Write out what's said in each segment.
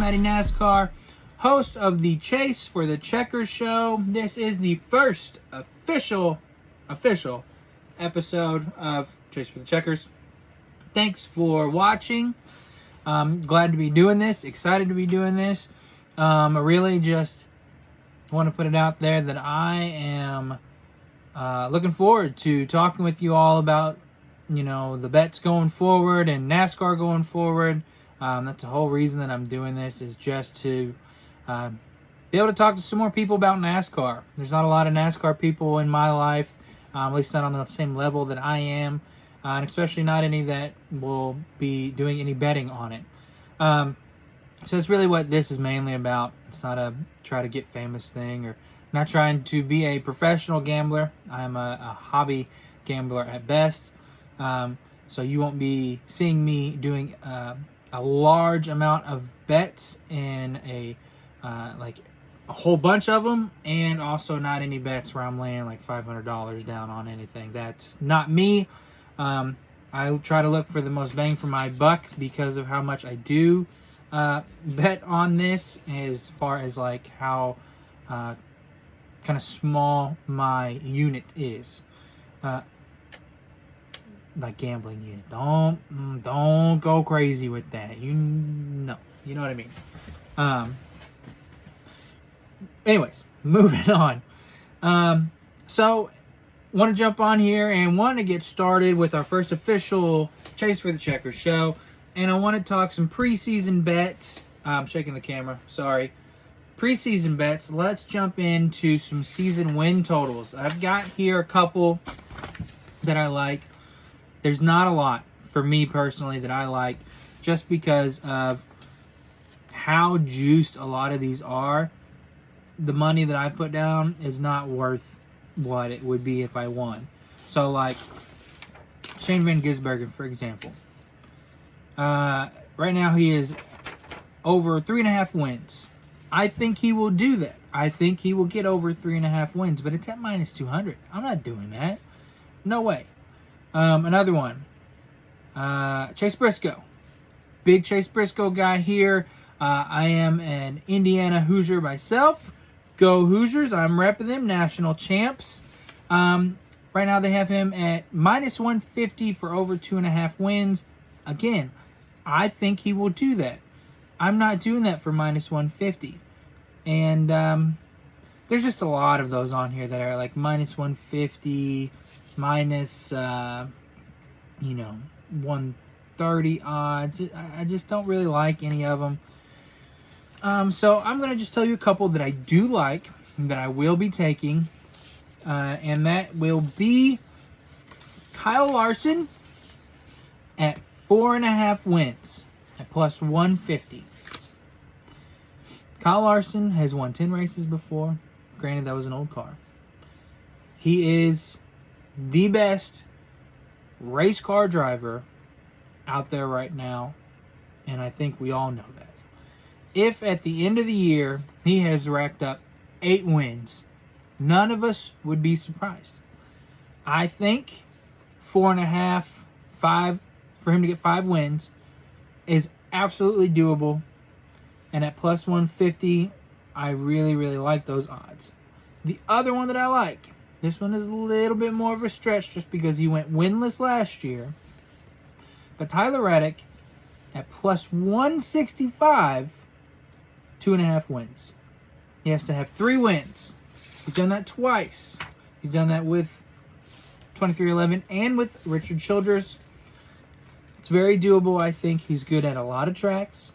Matty NASCAR, host of the Chase for the Checkers show. This is the first official episode of Chase for the Checkers. Thanks for watching. Glad to be doing this. Excited to be doing this. I really just want to put it out there that I am looking forward to talking with you all about, the bets going forward and NASCAR going forward. That's the whole reason that I'm doing this, is just to be able to talk to some more people about NASCAR. There's not a lot of NASCAR people in my life, at least not on the same level that I am, and especially not any that will be doing any betting on it. So that's really what this is mainly about. It's not a try to get famous thing, or not trying to be a professional gambler. I'm a hobby gambler at best. So you won't be seeing me doing a large amount of bets in a whole bunch of them, and also not any bets where I'm laying like $500 down on anything. That's not me. I try to look for the most bang for my buck because of how much I do bet on this, as far as like how kind of small my unit is. Like gambling unit. Don't go crazy with that. You know what I mean. Anyways, moving on. So want to jump on here and want to get started with our first official Chase for the Checkers show. And I want to talk some preseason bets. I'm shaking the camera. Sorry. Preseason bets. Let's jump into some season win totals. I've got here a couple that I like. There's not a lot for me personally that I like, just because of how juiced a lot of these are. The money that I put down is not worth what it would be if I won. So like Shane Van Gisbergen, for example. Right now he is over 3.5 wins. I think he will do that. I think he will get over 3.5 wins, but it's at minus 200. I'm not doing that. No way. Another one. Chase Briscoe. Big Chase Briscoe guy here. I am an Indiana Hoosier myself. Go Hoosiers. I'm repping them. National champs. Right now they have him at minus 150 for over 2.5 wins. Again, I think he will do that. I'm not doing that for minus 150. And there's just a lot of those on here that are like minus 150, minus 130 odds. I just don't really like any of them. So I'm going to just tell you a couple that I do like, that I will be taking. And that will be Kyle Larson at 4.5 wins at plus 150. Kyle Larson has won 10 races before. Granted, that was an old car. He is the best race car driver out there right now, and I think we all know that. If at the end of the year he has racked up 8 wins, none of us would be surprised. I think 4.5, 5, for him to get 5 wins is absolutely doable. And at plus 150, I really, really like those odds. The other one that I like, this one is a little bit more of a stretch just because he went winless last year. But Tyler Reddick at plus 165, 2.5 wins. He has to have 3 wins. He's done that twice. He's done that with 23XI and with Richard Childress. It's very doable, I think. He's good at a lot of tracks.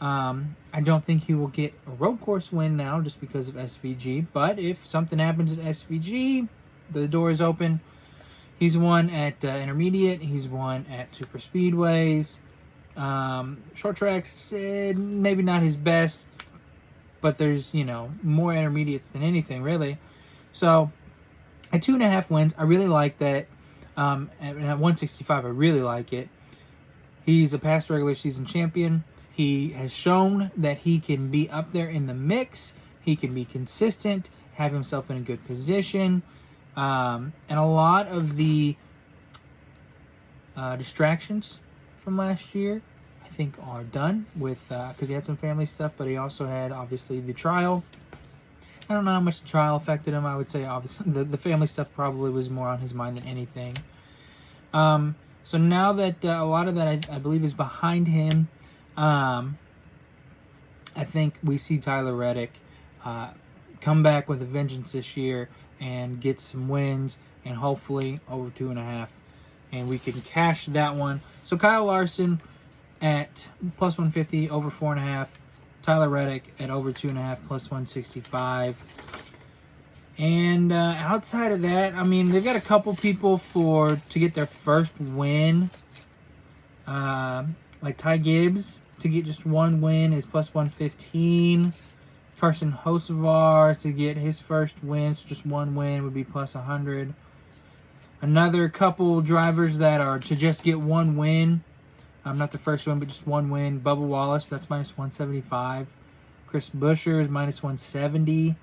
I don't think he will get a road course win now just because of SVG. But if something happens at SVG, the door is open. He's won at intermediate. He's won at super speedways. Short tracks, maybe not his best. But there's, more intermediates than anything, really. So, at 2.5 wins, I really like that. And at 165, I really like it. He's a past regular season champion. He has shown that he can be up there in the mix. He can be consistent, have himself in a good position. And a lot of the distractions from last year, I think are done with, because he had some family stuff, but he also had obviously the trial. I don't know how much the trial affected him. I would say obviously the family stuff probably was more on his mind than anything. So now that a lot of that I believe is behind him, I think we see Tyler Reddick come back with a vengeance this year and get some wins, and hopefully over 2.5, and we can cash that one. So Kyle Larson at plus 150, over 4.5. Tyler Reddick at over 2.5, plus 165. And outside of that, I mean, they've got a couple people to get their first win. Like Ty Gibbs to get just one win is plus 115. Carson Hocevar to get his first win, so just one win, would be plus 100. Another couple drivers that are to just get one win. Not the first one, but just one win. Bubba Wallace, that's minus 175. Chris Buescher is minus 170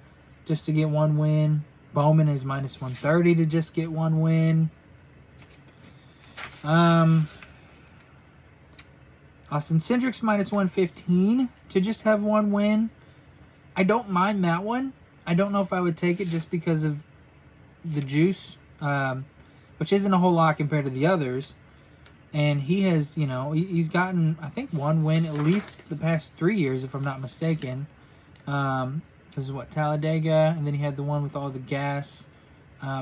just to get one win. Bowman is minus 130 to just get one win. Austin Cindric's minus 115 to just have one win. I don't mind that one. I don't know if I would take it just because of the juice, which isn't a whole lot compared to the others. And he has, he's gotten, I think, one win at least the past 3 years, if I'm not mistaken. This is Talladega, and then he had the one with all the gas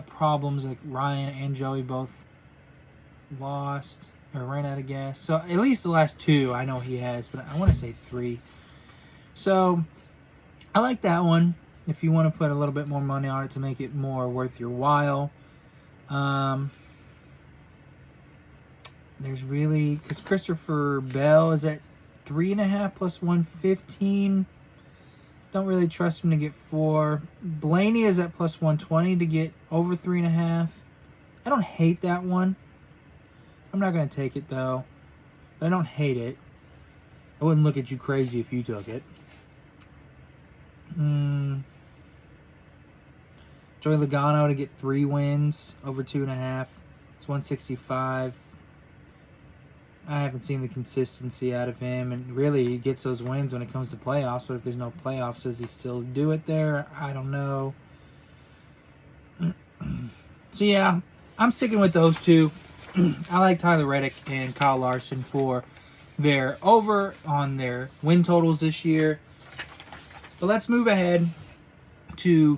problems, like Ryan and Joey both lost or ran out of gas. So at least the last two I know he has, but I want to say 3. So I like that one if you want to put a little bit more money on it to make it more worth your while. There's really, because Christopher Bell is at 3.5 plus 115. Don't really trust him to get 4. Blaney is at plus 120 to get over 3.5. I don't hate that one. I'm not going to take it though, but I don't hate it. I wouldn't look at you crazy if you took it. Joey Logano to get 3 wins over 2.5. It's 165. I haven't seen the consistency out of him, and really he gets those wins when it comes to playoffs, but if there's no playoffs, does he still do it there? I don't know. So yeah, I'm sticking with those two. I like Tyler Reddick and Kyle Larson for their over on their win totals this year. But let's move ahead to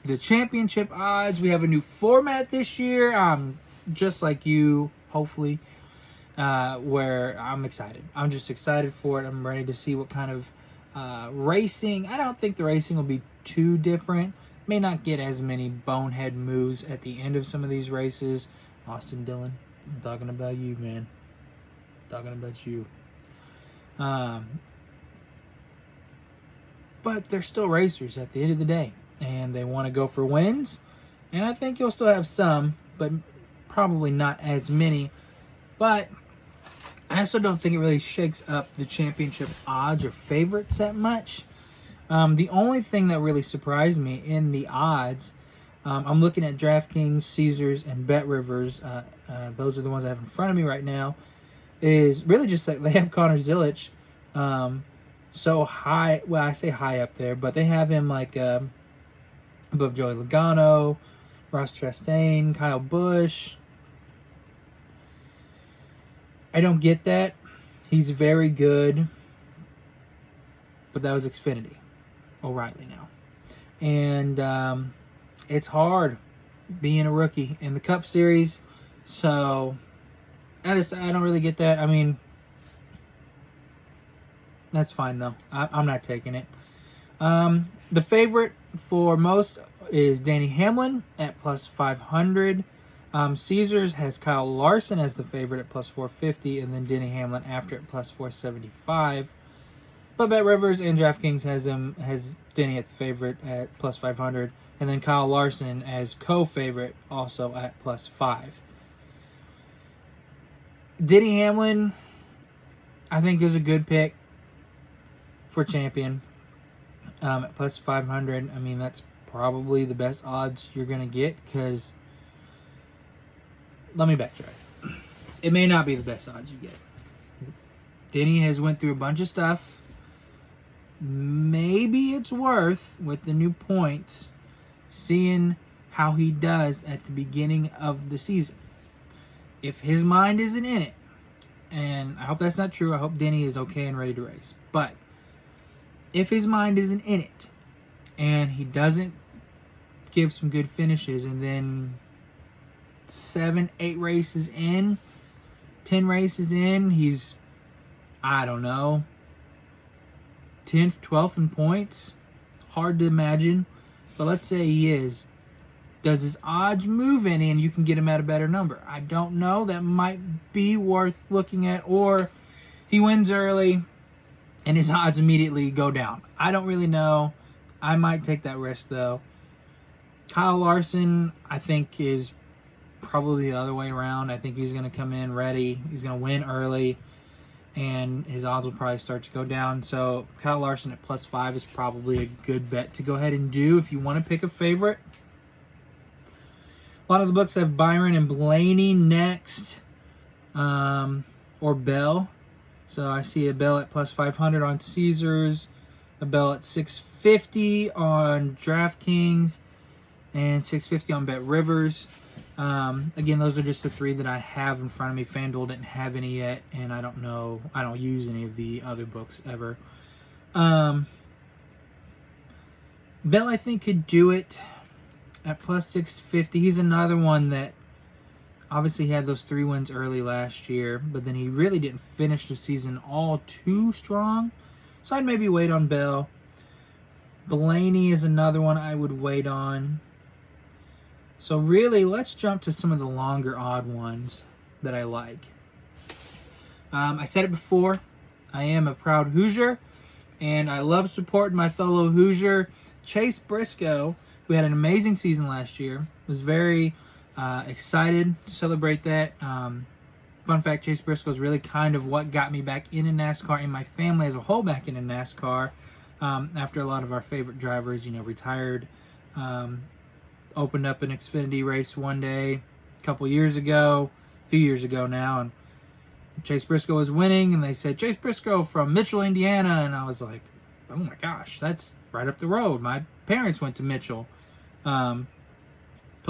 the championship odds. We have a new format this year. Just like you, hopefully. Where I'm excited. I'm just excited for it. I'm ready to see what kind of racing. I don't think the racing will be too different. May not get as many bonehead moves at the end of some of these races. Austin Dillon, I'm talking about you, man. Talking about you. But they're still racers at the end of the day. And they want to go for wins. And I think you'll still have some, but probably not as many. But I also don't think it really shakes up the championship odds or favorites that much. The only thing that really surprised me in the odds, I'm looking at DraftKings, Caesars, and BetRivers. Those are the ones I have in front of me right now. Is really just like they have Connor Zilic so high. Well, I say high up there, but they have him like above Joey Logano, Ross Chastain, Kyle Busch. I don't get that. He's very good. But that was Xfinity. O'Reilly now. And it's hard being a rookie in the Cup Series. So I don't really get that. I mean, that's fine though. I'm not taking it. The favorite for most is Danny Hamlin at plus 500. Caesars has Kyle Larson as the favorite at plus 450, and then Denny Hamlin after at plus 475. But BetRivers and DraftKings has Denny at the favorite at plus 500, and then Kyle Larson as co-favorite also at plus 5. Denny Hamlin, I think, is a good pick for champion at plus 500. I mean, that's probably the best odds you're going to get because... Let me backtrack. It may not be the best odds you get. Denny has went through a bunch of stuff. Maybe it's worth, with the new points, seeing how he does at the beginning of the season. If his mind isn't in it, and I hope that's not true, I hope Denny is okay and ready to race. But if his mind isn't in it, and he doesn't give some good finishes, and then 7, 8 races in, 10 races in, he's, I don't know, 10th, 12th in points. Hard to imagine. But let's say he is. Does his odds move any and you can get him at a better number? I don't know. That might be worth looking at. Or he wins early and his odds immediately go down. I don't really know. I might take that risk, though. Kyle Larson, I think, is probably the other way around. I think he's going to come in ready. He's going to win early, and his odds will probably start to go down. So Kyle Larson at +5 is probably a good bet to go ahead and do if you want to pick a favorite. A lot of the books have Byron and Blaney next, or Bell. So I see a Bell at +500 on Caesars, a Bell at 650 on DraftKings, and 650 on Bet Rivers. Again, those are just the 3 that I have in front of me. FanDuel didn't have any yet, and I don't know. I don't use any of the other books ever. Bell, I think, could do it at +650. He's another one that obviously had those 3 wins early last year, but then he really didn't finish the season all too strong. So I'd maybe wait on Bell. Blaney is another one I would wait on. So really, let's jump to some of the longer odd ones that I like. I said it before, I am a proud Hoosier, and I love supporting my fellow Hoosier. Chase Briscoe, who had an amazing season last year, was very excited to celebrate that. Fun fact, Chase Briscoe is really kind of what got me back into NASCAR and my family as a whole back into NASCAR after a lot of our favorite drivers, retired. Opened up an Xfinity race one day a few years ago now, and Chase Briscoe was winning, and they said, Chase Briscoe from Mitchell, Indiana, and I was like, oh my gosh, that's right up the road. My parents went to Mitchell. Told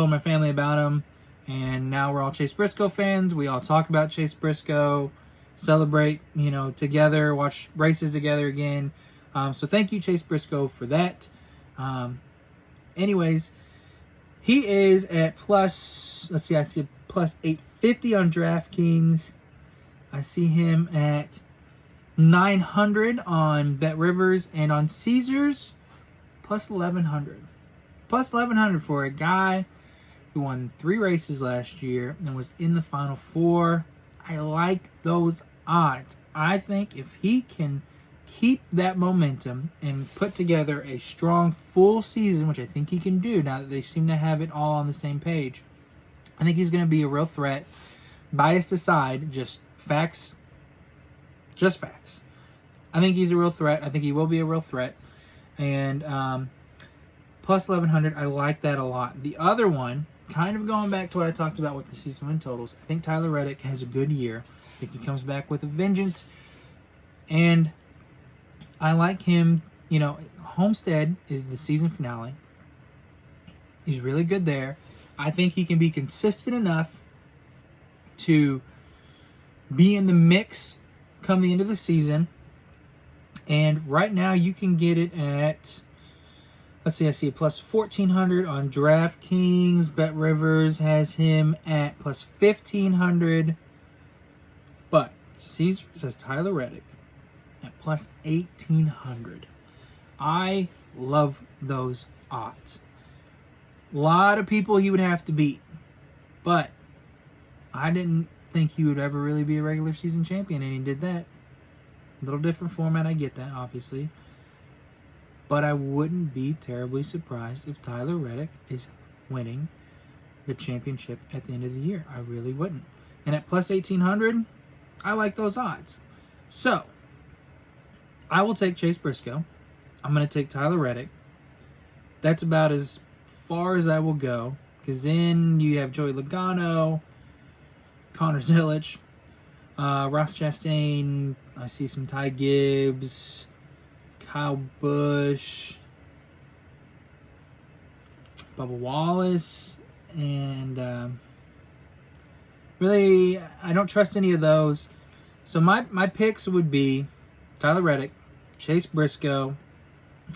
my family about him, and now we're all Chase Briscoe fans. We all talk about Chase Briscoe, celebrate, together, watch races together again. So thank you, Chase Briscoe, for that. Anyways, he is at I see +850 on DraftKings. I see him at 900 on Bet Rivers, and on Caesars, +1100. +1100 for a guy who won 3 races last year and was in the Final 4. I like those odds. I think if he can keep that momentum and put together a strong full season, which I think he can do now that they seem to have it all on the same page, I think he's going to be a real threat. Biased aside, just facts. I think he's a real threat. I think he will be a real threat. And +1100, I like that a lot. The other one, kind of going back to what I talked about with the season win totals, I think Tyler Reddick has a good year. I think he comes back with a vengeance. And I like him. Homestead is the season finale. He's really good there. I think he can be consistent enough to be in the mix come the end of the season. And right now you can get it at, I see a +1400 on DraftKings. Bet Rivers has him at +1500. But Caesars has Tyler Reddick at +1800. I love those odds. A lot of people he would have to beat, but I didn't think he would ever really be a regular season champion, and he did that. A little different format, I get that, obviously. But I wouldn't be terribly surprised if Tyler Reddick is winning the championship at the end of the year. I really wouldn't. And at +1800, I like those odds. So, I will take Chase Briscoe. I'm going to take Tyler Reddick. That's about as far as I will go. Because then you have Joey Logano, Connor Zilic. Ross Chastain. I see some Ty Gibbs, Kyle Busch, Bubba Wallace, and really, I don't trust any of those. So my picks would be Tyler Reddick, Chase Briscoe,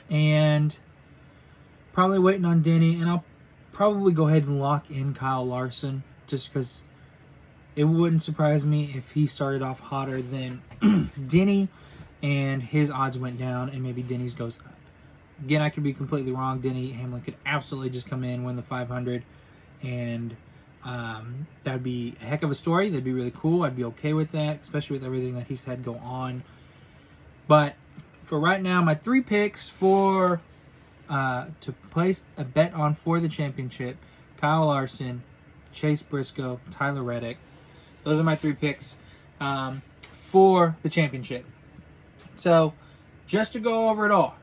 and probably waiting on Denny. And I'll probably go ahead and lock in Kyle Larson, just because it wouldn't surprise me if he started off hotter than Denny and his odds went down and maybe Denny's goes up. Again, I could be completely wrong. Denny Hamlin could absolutely just come in, win the 500, and that'd be a heck of a story. That'd be really cool. I'd be okay with that, especially with everything that he's had go on. But for right now, my 3 picks for to place a bet on for the championship: Kyle Larson, Chase Briscoe, Tyler Reddick. Those are my 3 picks for the championship. So, just to go over it all,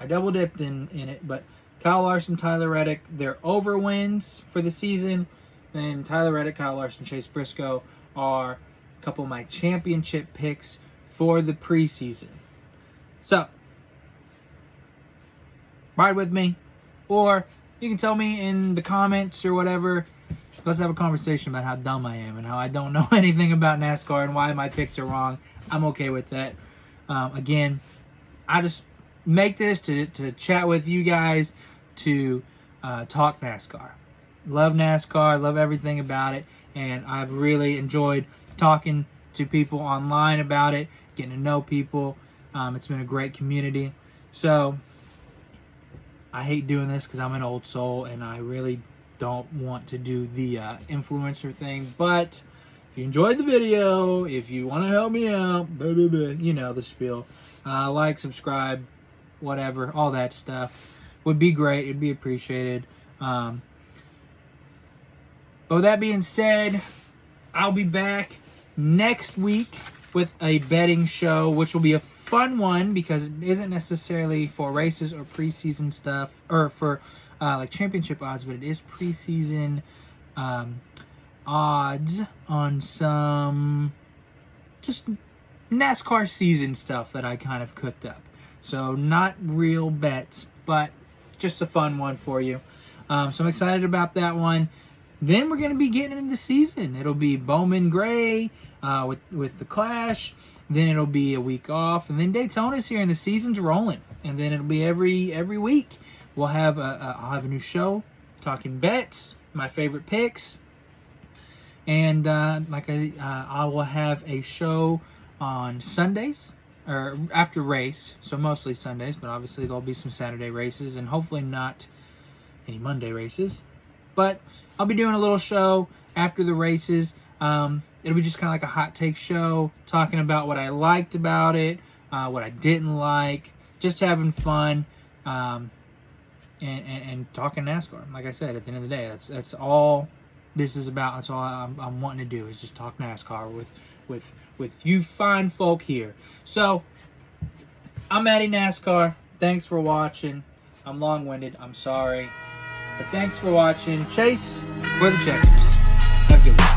I double dipped in it, but Kyle Larson, Tyler Reddick, they're over wins for the season. Then Tyler Reddick, Kyle Larson, Chase Briscoe are a couple of my championship picks for the preseason. So, ride with me, or you can tell me in the comments or whatever. Let's have a conversation about how dumb I am and how I don't know anything about NASCAR and why my picks are wrong. I'm okay with that. Again, I just make this to chat with you guys, to talk NASCAR. Love NASCAR, love everything about it, and I've really enjoyed talking to people online about it, getting to know people. It's been a great community. So I hate doing this because I'm an old soul and I really don't want to do the influencer thing. But if you enjoyed the video, if you want to help me out, you know the spiel. Like, subscribe, whatever, all that stuff would be great. It'd be appreciated. But with that being said, I'll be back next week with a betting show, which will be a fun one because it isn't necessarily for races or preseason stuff, or for like championship odds, but it is preseason odds on some just NASCAR season stuff that I kind of cooked up. So not real bets, but just a fun one for you. So I'm excited about that one. Then we're going to be getting into the season. It'll be Bowman Gray with the Clash. Then it'll be a week off. And then Daytona's here and the season's rolling. And then it'll be every week. We'll have I'll have a new show talking bets, my favorite picks. And I will have a show on Sundays, or after race, so mostly Sundays, but obviously there'll be some Saturday races and hopefully not any Monday races. But I'll be doing a little show after the races. It'll be just kind of like a hot take show, talking about what I liked about it, what I didn't like, just having fun, and talking NASCAR. Like I said, at the end of the day, that's all this is about. That's all I'm wanting to do, is just talk NASCAR with you fine folk here. So, I'm Matty NASCAR. Thanks for watching. I'm long-winded. I'm sorry. But thanks for watching. Chase, we're the Checkers. Have a good one.